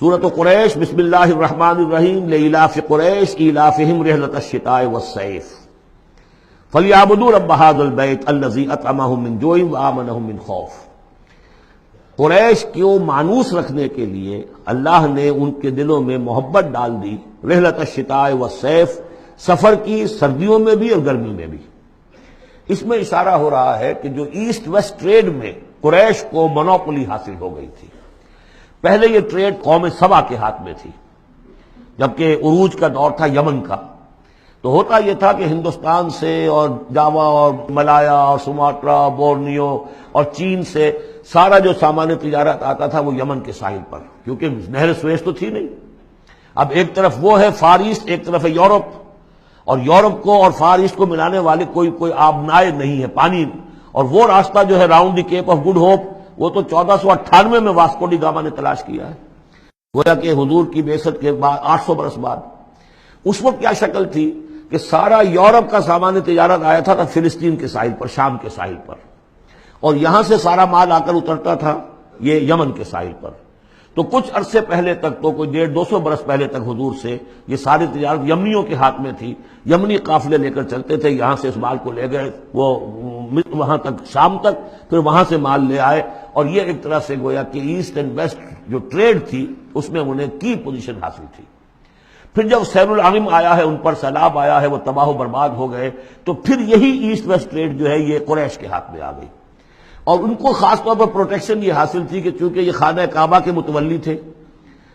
سورۃ قریش، بسم اللہ الرحمن الرحیم، لإلاف قریش إیلافہم رحلۃ الشتاء والصیف فلیعبدوا رب ھذا البیت الذی اطعمہم من جوع وآمنہم من خوف۔ قریش کو مانوس رکھنے کے لیے اللہ نے ان کے دلوں میں محبت ڈال دی، رحلۃ الشتاء والصیف، سفر کی سردیوں میں بھی اور گرمی میں بھی۔ اس میں اشارہ ہو رہا ہے کہ جو ایسٹ ویسٹ ٹریڈ میں قریش کو مونوپولی حاصل ہو گئی تھی، پہلے یہ ٹریڈ قوم سبا کے ہاتھ میں تھی، جبکہ عروج کا دور تھا یمن کا۔ تو ہوتا یہ تھا کہ ہندوستان سے اور جاوا اور ملایا اور سماٹرا، بورنیو اور چین سے سارا جو سامان تجارت آتا تھا وہ یمن کے ساحل پر، کیونکہ نہر سویس تو تھی نہیں۔ اب ایک طرف وہ ہے فار ایسٹ، ایک طرف ہے یورپ، اور یورپ کو اور فار ایسٹ کو ملانے والے کوئی آبنائے نہیں ہے، پانی۔ اور وہ راستہ جو ہے round the Cape of Good Hope, وہ تو 1498 میں واسکو ڈی گاما نے تلاش کیا ہے، گویا کہ حضور کی بعثت کے بعد 800 برس بعد۔ اس وقت کیا شکل تھی کہ سارا یورپ کا سامان تجارت آیا تھا فلسطین کے ساحل پر، شام کے ساحل پر، اور یہاں سے سارا مال آ کر اترتا تھا یہ یمن کے ساحل پر۔ تو کچھ عرصے پہلے تک، تو کوئی 150-200 برس پہلے تک حضور سے یہ ساری تجارت یمنیوں کے ہاتھ میں تھی۔ یمنی قافلے لے کر چلتے تھے، یہاں سے اس مال کو لے گئے وہ وہاں تک، شام تک، پھر وہاں سے مال لے آئے، اور یہ ایک طرح سے گویا کہ ایسٹ اینڈ ویسٹ جو ٹریڈ تھی اس میں انہیں کی پوزیشن حاصل تھی۔ پھر جب سیل العرم آیا ہے، ان پر سیلاب آیا ہے، وہ تباہ و برباد ہو گئے، تو پھر یہی ایسٹ ویسٹ ٹریڈ جو ہے یہ قریش کے ہاتھ میں آ گئی، اور ان کو خاص طور پر پروٹیکشن یہ حاصل تھی کہ چونکہ یہ خانہ کعبہ کے متولی تھے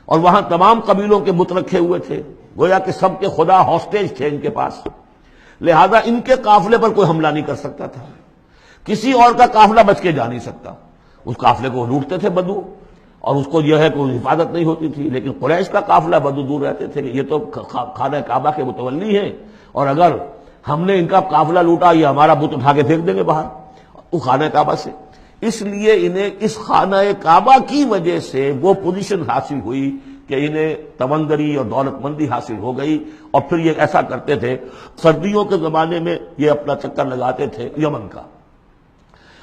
اور وہاں تمام قبیلوں کے بت رکھے ہوئے تھے، گویا کہ سب کے خدا ہاسٹیج تھے ان کے پاس، لہذا ان کے قافلے پر کوئی حملہ نہیں کر سکتا تھا، کسی اور کا قافلہ بچ کے جا نہیں سکتا۔ اس قافلے کو لوٹتے تھے بدو، اور اس کو یہ ہے کوئی حفاظت نہیں ہوتی تھی، لیکن قریش کا قافلہ بدو دور رہتے تھے کہ یہ تو خانہ کعبہ کے متولی ہیں، اور اگر ہم نے ان کا قافلہ لوٹا یہ ہمارا بت اٹھا کے پھینک دیں گے باہر وہ خانہ کعبہ سے۔ اس لیے انہیں اس خانہ کعبہ کی وجہ سے وہ پوزیشن حاصل ہوئی کہ انہیں تمندری اور دولت مندی حاصل ہو گئی، اور پھر یہ ایسا کرتے تھے، سردیوں کے زمانے میں یہ اپنا چکر لگاتے تھے یمن کا،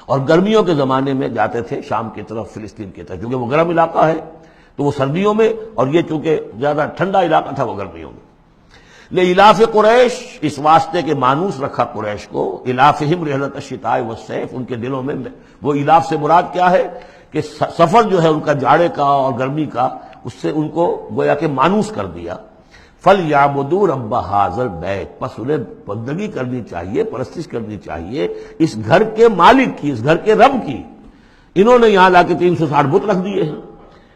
اور گرمیوں کے زمانے میں جاتے تھے شام کی طرف، فلسطین کی طرف، کیونکہ وہ گرم علاقہ ہے تو وہ سردیوں میں، اور یہ چونکہ زیادہ ٹھنڈا علاقہ تھا وہ گرمیوں میں۔ لإلاف قریش، اس واسطے کے مانوس رکھا قریش کو، إلافہم رحلۃ الشتاء والصیف، ان کے دلوں میں وہ الاف سے مراد کیا ہے کہ سفر جو ہے ان کا جاڑے کا اور گرمی کا، اس سے ان کو گویا کہ مانوس کر دیا۔ فَلْيَعْبُدُوا رَبَّ هَذَا الْبَيْتِ، پس انہیں بندگی کرنی چاہیے، پرستش کرنی چاہیے اس گھر کے مالک کی، اس گھر کے رب کی۔ انہوں نے یہاں لا کے 360 بت رکھ دیے ہیں،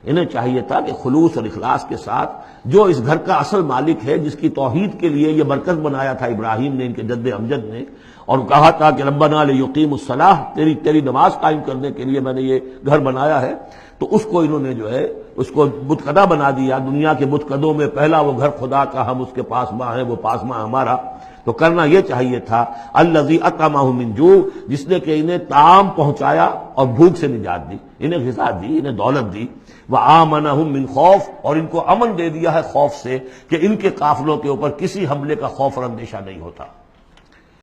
انہیں چاہیے تھا کہ خلوص اور اخلاص کے ساتھ جو اس گھر کا اصل مالک ہے، جس کی توحید کے لیے یہ مرکز بنایا تھا ابراہیم نے، ان کے جد امجد نے، اور کہا تھا کہ ربنا لیقیموا الصلاۃ، تیری نماز قائم کرنے کے لیے میں نے یہ گھر بنایا ہے، تو اس کو انہوں نے جو ہے اس کو بت کدہ بنا دیا۔ دنیا کے بت کدوں میں پہلا وہ گھر خدا کا، ہم اس کے پاسباں ہیں، وہ پاسباں ہمارا۔ تو کرنا یہ چاہیے تھا الذی اطعمہم من جوع، جس نے کہ انہیں طعام پہنچایا اور بھوک سے نجات دی، انہیں غذا دی، انہیں دولت دی، وآمنہم من خوف، اور ان کو امن دے دیا ہے خوف سے، کہ ان کے قافلوں کے اوپر کسی حملے کا خوف اور اندیشہ نہیں ہوتا۔